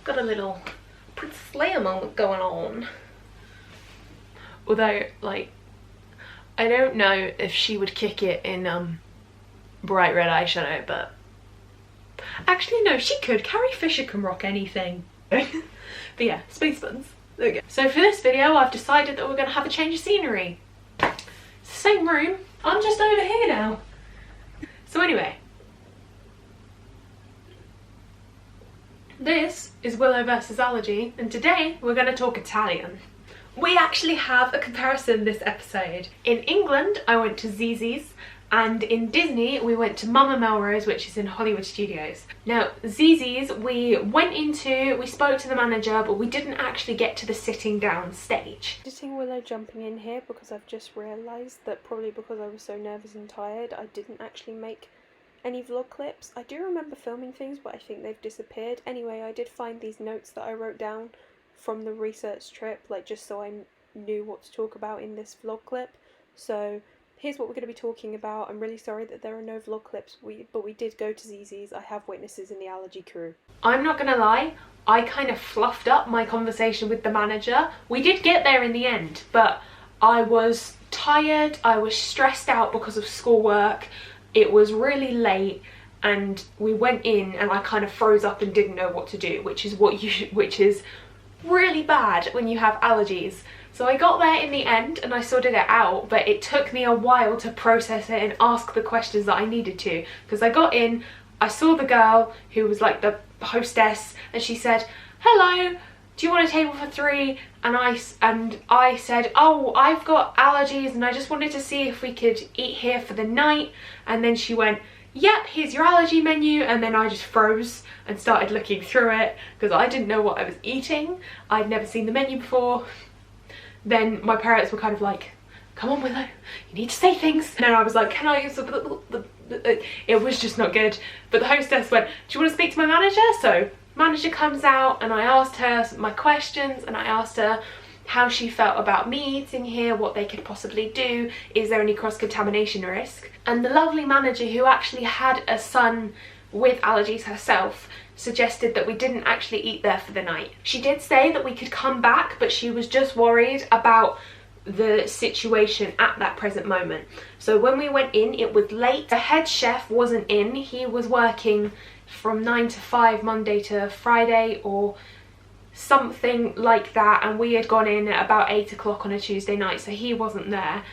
got a little Princess Leia moment going on. Although, like, I don't know if she would kick it in bright red eyeshadow, but actually no, she could. Carrie Fisher can rock anything. But yeah, space buns. There we go. So for this video, I've decided that we're going to have a change of scenery. It's the same room. I'm just over here now. So anyway, this is Willow versus Allergy, and today we're going to talk Italian. We actually have a comparison this episode. In England, I went to Zizzi's, and in Disney, we went to Mama Melrose, which is in Hollywood Studios. Now, Zizzi's, we spoke to the manager, but we didn't actually get to the sitting down stage. Editing Willow jumping in here because I've just realised that probably because I was so nervous and tired, I didn't actually make any vlog clips. I do remember filming things, but I think they've disappeared. Anyway, I did find these notes that I wrote down from the research trip, like just so I knew what to talk about in this vlog clip. So here's what we're going to be talking about. I'm really sorry that there are no vlog clips, but we did go to Zizzi's. I have witnesses in the Allergy crew. I'm not going to lie, I kind of fluffed up my conversation with the manager. We did get there in the end, but I was tired, I was stressed out because of schoolwork, it was really late, and we went in and I kind of froze up and didn't know what to do, which is really bad when you have allergies. So I got there in the end and I sorted it out, but it took me a while to process it and ask the questions that I needed to, because I got in, I saw the girl who was like the hostess, and she said, "Hello, do you want a table for 3?" And I said, "Oh, I've got allergies and I just wanted to see if we could eat here for the night." And then she went, "Yep, here's your allergy menu," and then I just froze and started looking through it because I didn't know what I was eating. I'd never seen the menu before. Then my parents were kind of like, "Come on, Willow, you need to say things." And then I was like, "Can I use the..." It was just not good. But the hostess went, "Do you want to speak to my manager?" So manager comes out and I asked her my questions, and I asked her how she felt about me eating here, what they could possibly do, is there any cross-contamination risk. And the lovely manager, who actually had a son with allergies herself, suggested that we didn't actually eat there for the night. She did say that we could come back, but she was just worried about the situation at that present moment. So when we went in, it was late. The head chef wasn't in. He was working from 9 to 5 Monday to Friday or something like that, and we had gone in at about 8 o'clock on a Tuesday night, so he wasn't there.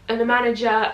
And the manager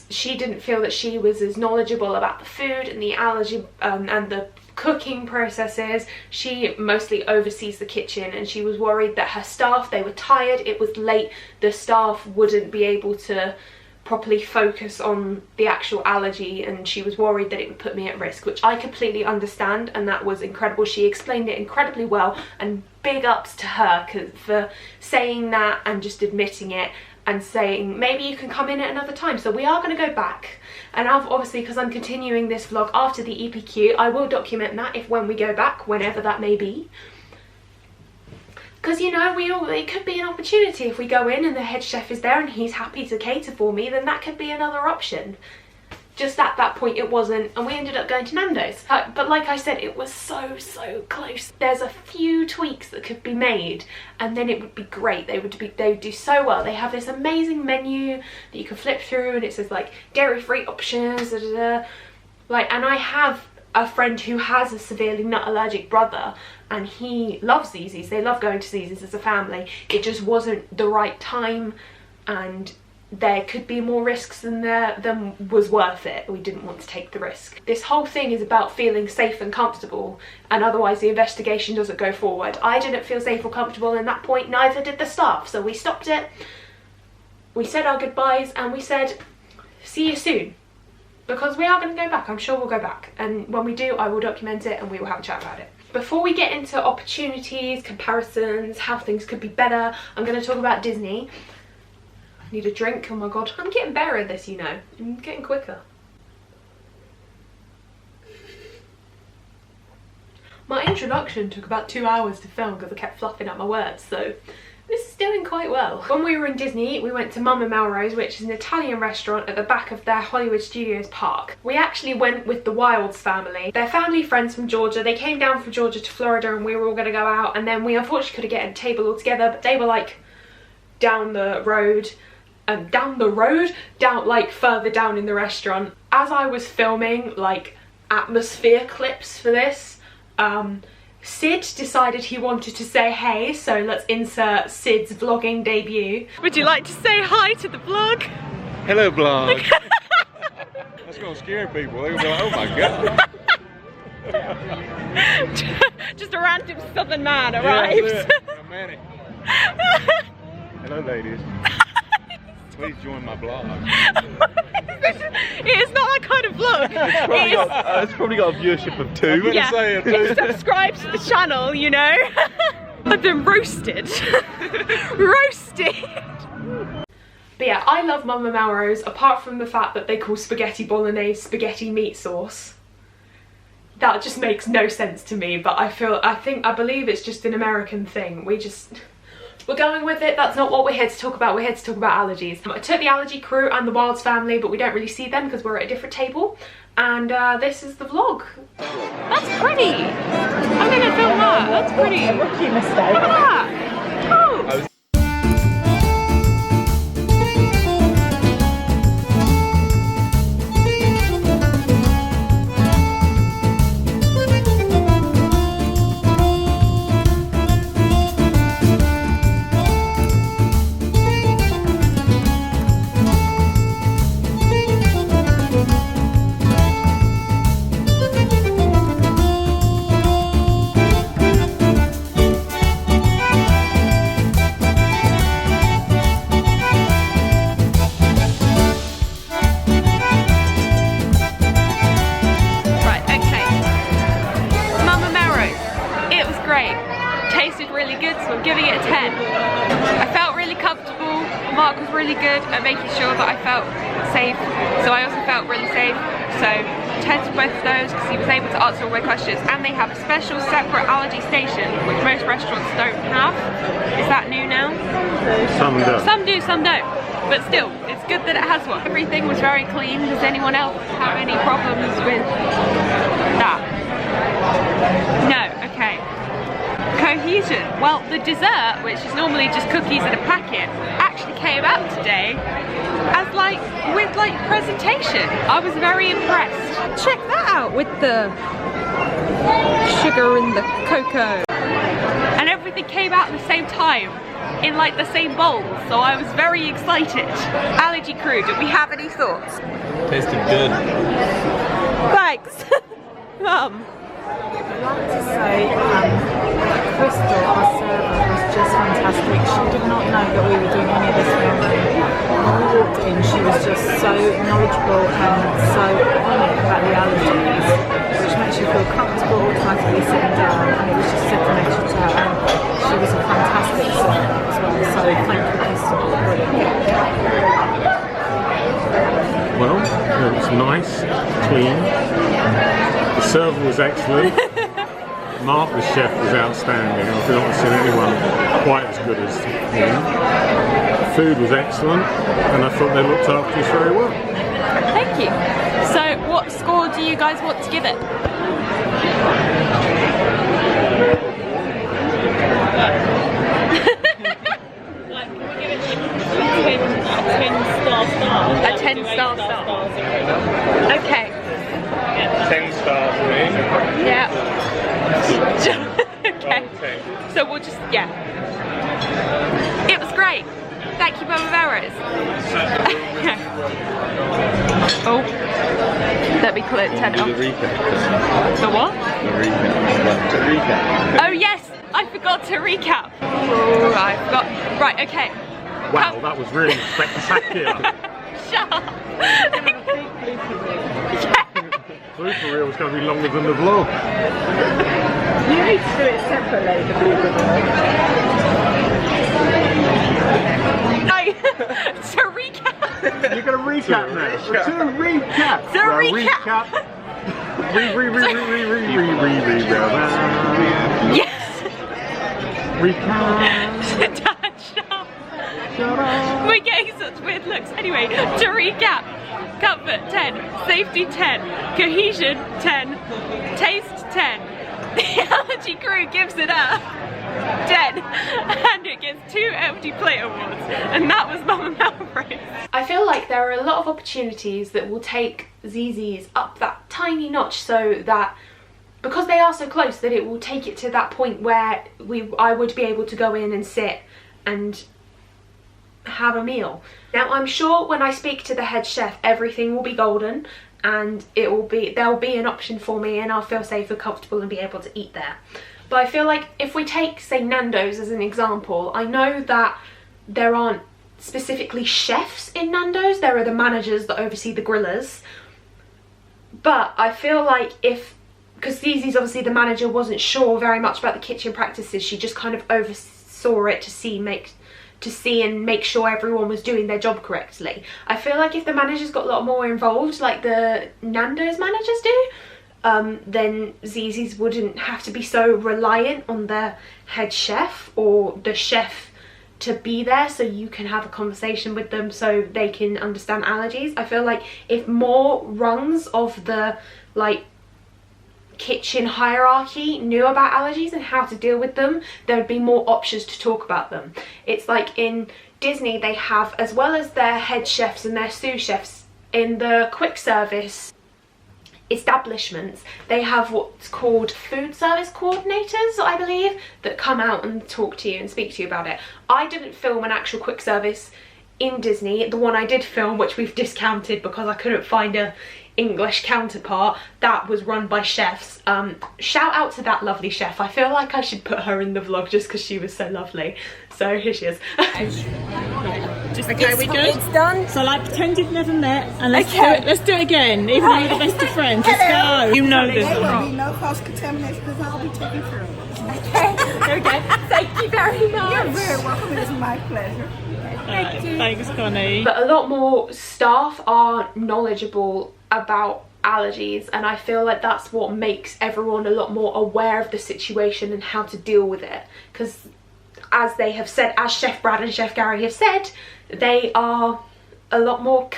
she didn't feel that she was as knowledgeable about the food and the allergy and the cooking processes. She mostly oversees the kitchen, and she was worried that her staff, they were tired, it was late, the staff wouldn't be able to properly focus on the actual allergy, and she was worried that it would put me at risk, which I completely understand, and that was incredible. She explained it incredibly well, and big ups to her for saying that and just admitting it and saying maybe you can come in at another time. So we are going to go back, and obviously because I'm continuing this vlog after the EPQ, I will document that when we go back, whenever that may be. Because, you know, it could be an opportunity if we go in and the head chef is there and he's happy to cater for me, then that could be another option. Just at that point it wasn't, and we ended up going to Nando's. But like I said, it was so close. There's a few tweaks that could be made and then it would be great. They would do so well. They have this amazing menu that you can flip through, and it says like dairy-free options, like, and I have a friend who has a severely nut allergic brother, and he loves Zizzi's. They love going to Zizzi's as a family. It just wasn't the right time, and there could be more risks than was worth it. We didn't want to take the risk. This whole thing is about feeling safe and comfortable, and otherwise the investigation doesn't go forward. I didn't feel safe or comfortable in that point, neither did the staff, so we stopped it. We said our goodbyes and we said, "See you soon." Because we are going to go back. I'm sure we'll go back, and when we do, I will document it and we will have a chat about it. Before we get into opportunities, comparisons, how things could be better, I'm going to talk about Disney. I need a drink. Oh my god, I'm getting better at this, you know. I'm getting quicker. My introduction took about 2 hours to film because I kept fluffing up my words, so this is doing quite well. When we were in Disney, we went to Mama Melrose, which is an Italian restaurant at the back of their Hollywood Studios park. We actually went with the Wilds family. They're family friends from Georgia. They came down from Georgia to Florida and we were all gonna go out, and then we unfortunately couldn't get a table all together, but they were like down the road, like further down in the restaurant. As I was filming like atmosphere clips for this, Sid decided he wanted to say hey, so let's insert Sid's vlogging debut. Would you like to say hi to the vlog? Hello vlog. That's gonna scare people. They're gonna be like, oh my god. Just a random southern man arrives. Yeah, Manny. Hello ladies. Please join my vlog. It is not that kind of vlog. It's probably got a viewership of 2. Yeah, it's subscribe to the channel, you know. I've been roasted. Roasted. But yeah, I love Mama Melrose, apart from the fact that they call spaghetti bolognese spaghetti meat sauce. That just makes no sense to me, but I believe it's just an American thing. We're going with it. That's not what we're here to talk about. We're here to talk about allergies. I took the allergy crew and the Wilds family, but we don't really see them because we're at a different table. And this is the vlog. That's pretty. I'm gonna film that. That's pretty. Rookie mistake. Look at that. Oh. Giving it a 10. I felt really comfortable. Mark was really good at making sure that I felt safe, so I also felt really safe. So 10 to both of those because he was able to answer all my questions, and they have a special separate allergy station which most restaurants don't have. Is that new now? Some do. Some do, some don't. But still, it's good that it has one. Everything was very clean. Does anyone else have any problems with that? No, okay. Cohesion. Well, the dessert, which is normally just cookies in a packet, actually came out today as with presentation. I was very impressed. Check that out with the sugar and the cocoa. And everything came out at the same time in the same bowl, so I was very excited. Allergy crew, did we have any thoughts? Tasted good. Thanks. I'd like to say Crystal, our server, was just fantastic. She did not know that we were doing any of this filming. When we walked in, she was just so knowledgeable and so on it about the allergies, which makes you feel comfortable automatically sitting down, and it was just second nature to her. And she was a fantastic server as well, so thank you, Crystal. Well, it was nice, clean. The server was excellent. Mark, the chef, was outstanding. I've not seen anyone quite as good as him. The food was excellent, and I thought they looked after us very well. Thank you. So, what score do you guys want to give it? A 10 star. Okay. 10 stars for me. Yeah. Okay. So we'll just, yeah. It was great. Thank you, Mama Melrose. Oh. Let me clear 10 off. The what? The recap. Oh yes, I forgot to recap. Oh, I forgot. Right, okay. Wow, that was really spectacular. Shut up. Blooper reel was going to be longer than the vlog. You need to do it separately, the blooper reel. No, to recap. You're going to recap now. To recap. To recap. Yes. Recap. such weird looks. Anyway, to recap, comfort 10, safety 10, cohesion 10, taste 10. The allergy crew gives it a 10, and it gets 2 empty plate awards, and that was Mama Melrose. I feel like there are a lot of opportunities that will take Zzz's up that tiny notch, so that because they are so close, that it will take it to that point where I would be able to go in and sit and have a meal. Now I'm sure when I speak to the head chef, everything will be golden, and there'll be an option for me, and I'll feel safe and comfortable and be able to eat there. But I feel like if we take, say, Nando's as an example, I know that there aren't specifically chefs in Nando's, there are the managers that oversee the grillers. But I feel like because Zzz's, obviously the manager, wasn't sure very much about the kitchen practices, she just kind of oversaw it to see and make sure everyone was doing their job correctly. I feel like if the managers got a lot more involved, like the Nando's managers do, then Zzz's wouldn't have to be so reliant on the head chef or the chef to be there, so you can have a conversation with them so they can understand allergies. I feel like if more rungs of the kitchen hierarchy knew about allergies and how to deal with them, there would be more options to talk about them. It's like in Disney, they have, as well as their head chefs and their sous chefs, in the quick service establishments, they have what's called food service coordinators, I believe, that come out and talk to you and speak to you about it. I didn't film an actual quick service in Disney. The one I did film, which we've discounted because I couldn't find a English counterpart, that was run by chefs. Shout out to that lovely chef. I feel like I should put her in the vlog just because she was so lovely. So here she is. Okay, we good? It's done. So like pretend you've never met, and let's do it again, even though we're the best of friends. Let's go. You know this. There will be no cross contamination because I'll be taking care of it. There we go. Thank you very much. You're very welcome. It is my pleasure. Thank you. Thanks, Connie. But a lot more staff are knowledgeable about allergies, and I feel like that's what makes everyone a lot more aware of the situation and how to deal with it, because as they have said, as Chef Brad and Chef Gary have said, they are a lot more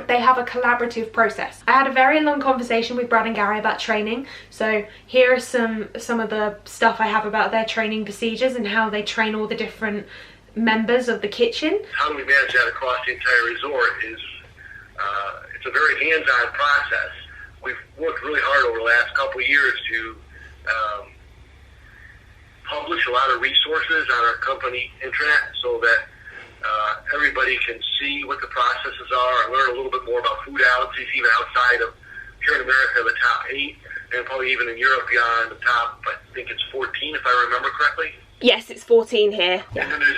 they have a collaborative process. I had a very long conversation with Brad and Gary about training, so here are some of the stuff I have about their training procedures and how they train all the different members of the kitchen. How do we manage that across the entire resort is it's a very hands-on process. We've worked really hard over the last couple of years to publish a lot of resources on our company intranet so that everybody can see what the processes are and learn a little bit more about food allergies, even outside of here in America, the top 8, and probably even in Europe beyond the top, I think it's 14 if I remember correctly. Yes, it's 14 here. Yeah. And then there's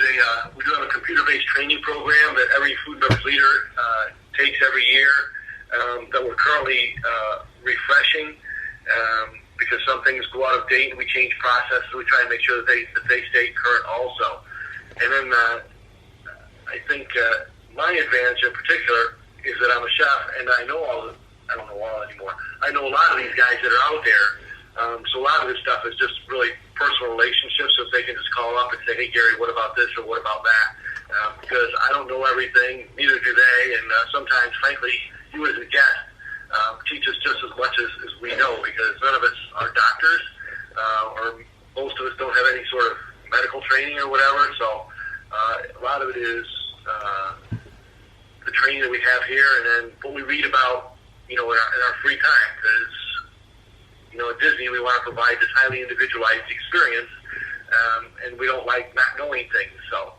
we do have a computer-based training program that every food service leader takes every year that we're currently refreshing because some things go out of date and we change processes. We try and make sure that they stay current also. And then I think my advantage in particular is that I'm a chef and I know I don't know all anymore. I know a lot of these guys that are out there. So a lot of this stuff is just really personal relationships, so if they can just call up and say, hey Gary, what about this or what about that? Because I don't know everything, neither do they, and sometimes, frankly, you as a guest teach us just as much as we know, because none of us are doctors, or most of us don't have any sort of medical training or whatever, so a lot of it is the training that we have here, and then what we read about, in our free time, because at Disney, we want to provide this highly individualized experience, and we don't like not knowing things. So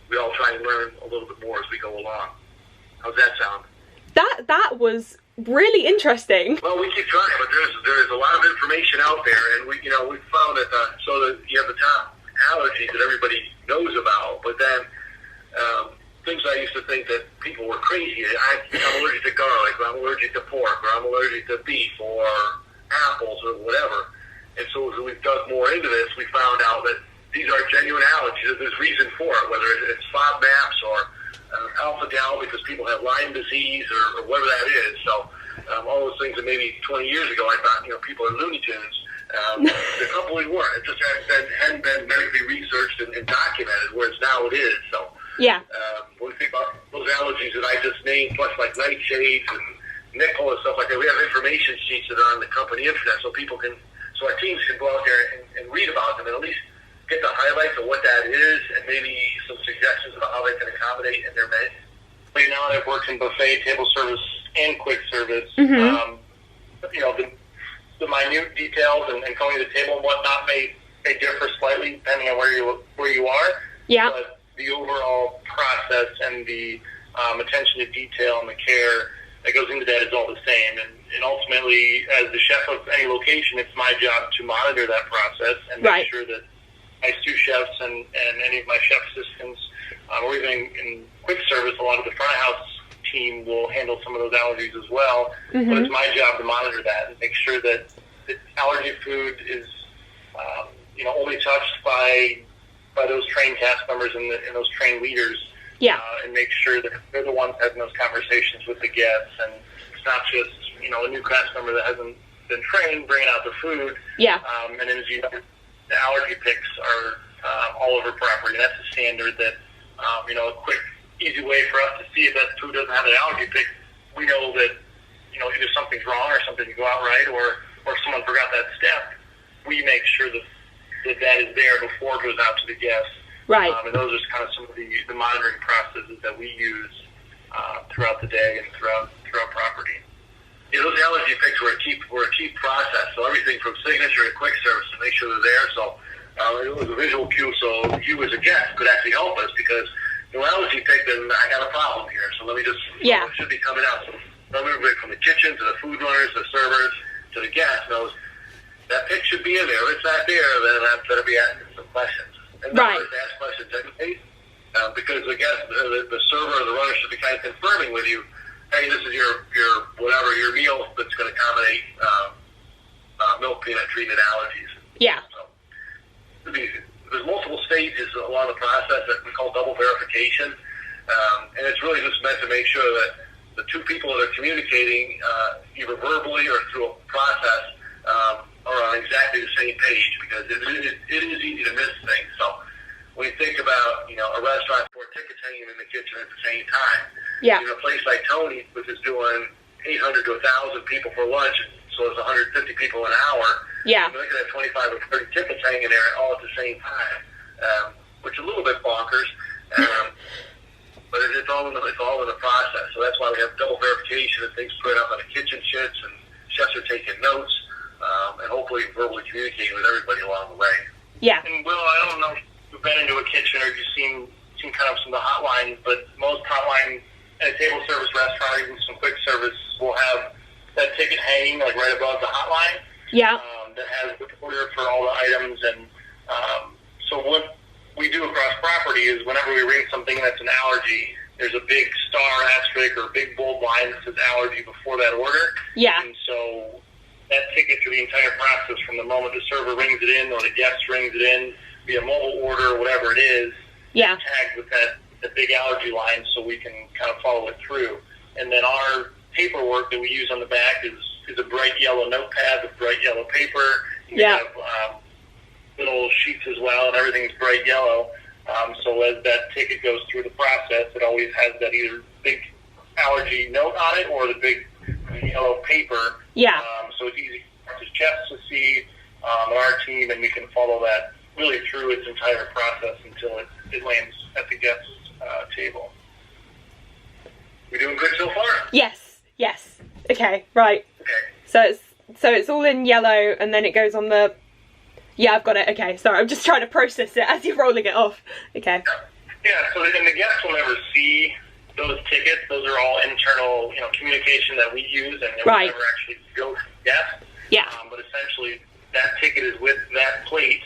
we all try and learn a little bit more as we go along. How's that sound? That was really interesting. Well, we keep trying, but there's a lot of information out there, and we found that you have the top allergies that everybody knows about, but then things I used to think that people were crazy. I'm allergic to garlic, or I'm allergic to pork, or I'm allergic to beef, or apples or whatever. And so as we've dug more into this, we found out that these are genuine allergies. There's reason for it, whether it's FODMAPs or alpha-gal because people have Lyme disease or whatever that is. So all those things that maybe 20 years ago I thought people are Looney Tunes. The couple we weren't. It just hadn't been medically researched and documented, whereas now it is. So yeah. when we think about those nightshades and nickel and stuff like that. We have information sheets that are on the company intranet, so our teams can go out there and read about them and at least get the highlights of what that is and maybe some suggestions about how they can accommodate in their menu. Right now, I've worked in buffet, table service, and quick service. You know, the minute details and coming to the table and whatnot may differ slightly depending on where you are. Yeah. But the overall process and the attention to detail and the care that goes into that is all the same. And ultimately, as the chef of any location, it's my job to monitor that process and make sure that my sous chefs and any of my chef assistants, or even in quick service, a lot of the front of house team will handle some of those allergies as well. But it's my job to monitor that and make sure that the allergy food is, you know, only touched by those trained cast members and those trained leaders. Yeah. And make sure that they're the ones having those conversations with the guests, and it's not just, you know, a new cast member that hasn't been trained bringing out the food. Yeah. And then as you know, the allergy picks are all over property. That's a standard that, you know, a quick, easy way for us to see if that food doesn't have an allergy pick. We know that, you know, either something's wrong or something didn't go out right, or someone forgot that step. We make sure that is there before it goes out to the guests. Right. And those are kind of some of the monitoring processes that we use throughout the day and throughout property. Yeah, those allergy picks were a key process. So everything from signature to quick service to make sure they're there. So it was a visual cue, so you as a guest could actually help us because no allergy pick, then I got a problem here. So let me just, Yeah. it should be coming out. So everybody from the kitchen to the food runners, the servers, to the guests knows that pick should be in there. If it's not there, then I better be asking some questions. And Right. ask questions anyway, because the guest, the server or the runner should be kind of confirming with you, hey, this is your whatever, your meal that's going to accommodate milk peanut treated allergies. Yeah. So, there's multiple stages along the process that we call double verification, and it's really just meant to make sure that the two people that are communicating, either verbally or through a process, are on exactly the same page, because it is easy to miss things. So when you think about, you know, a restaurant for tickets hanging in the kitchen at the same time, Yeah. you know, a place like Tony's, which is doing 800 to 1,000 people for lunch, so it's 150 people an hour. Yeah. You're looking at 25 or 30 tickets hanging there all at the same time, which is a little bit bonkers. But it's all in the process. So that's why we have double verification and things put up on the kitchen sheets, and chefs are taking notes, and hopefully verbally communicating with everybody along the way. Yeah. And Will, I don't know if you've been into a kitchen or if you've seen kind of some of the hotlines, but most hotlines at a table service restaurant or even some quick service will have that ticket hanging like right above the hotline. Yeah. That has the order for all the items. And so what we do across property is whenever we ring something that's an allergy, there's a big star asterisk or a big bold line that says allergy before that order. Yeah. And so that ticket through the entire process, from the moment the server rings it in or the guest rings it in via mobile order or whatever it is, Yeah. tagged with the big allergy line so we can kind of follow it through. And then our paperwork that we use on the back is a bright yellow notepad with bright yellow paper. Yeah. We have little sheets as well, and everything's bright yellow. So as that ticket goes through the process, it always has that either big allergy note on it or the big yellow paper. Yeah. So it's easy for the chefs to see, and our team, and we can follow that really through its entire process until it lands at the guest's table. We doing good so far? Yes. Yes. Okay. Right. Okay. So it's all in yellow, and then it goes on the. Yeah, I've got it. Okay. Sorry, I'm just trying to process it as you're rolling it off. Okay. Yeah. So and the guests will never see those tickets. Those are all internal, communication that we use, and it will Right. never actually go to the guest. Yeah. But essentially, that ticket is with that plate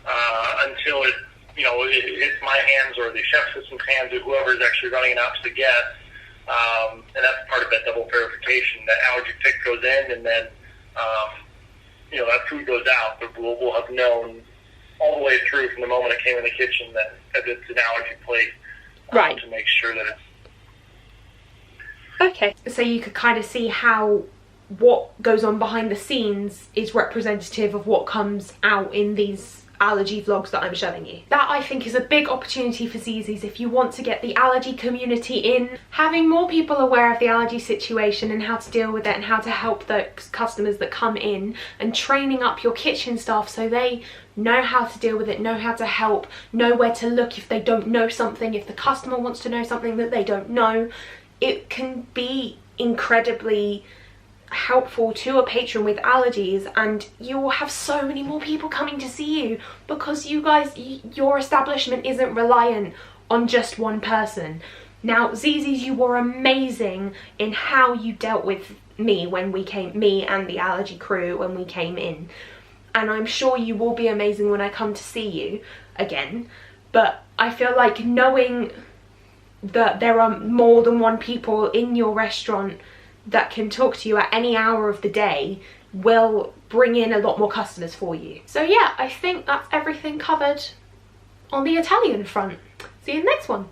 until it hits my hands or the chef assistant's hands or whoever is actually running it out to the guest. And that's part of that double verification. That allergy pick goes in, and then that food goes out. But we'll have known all the way through from the moment it came in the kitchen that it's an allergy plate, Right. to make sure that it's. Okay. So you could kind of see how what goes on behind the scenes is representative of what comes out in these allergy vlogs that I'm showing you. That I think is a big opportunity for Zizzi's if you want to get the allergy community in, having more people aware of the allergy situation and how to deal with it and how to help the customers that come in, and training up your kitchen staff so they know how to deal with it, know how to help, know where to look if they don't know something, if the customer wants to know something that they don't know. It can be incredibly helpful to a patron with allergies, and you will have so many more people coming to see you because you guys, your establishment isn't reliant on just one person. Now Zizzi's, you were amazing in how you dealt with me when we came, me and the allergy crew when we came in, and I'm sure you will be amazing when I come to see you again. But I feel like knowing that there are more than one people in your restaurant that can talk to you at any hour of the day will bring in a lot more customers for you. So yeah, I think that's everything covered on the Italian front. See you in the next one.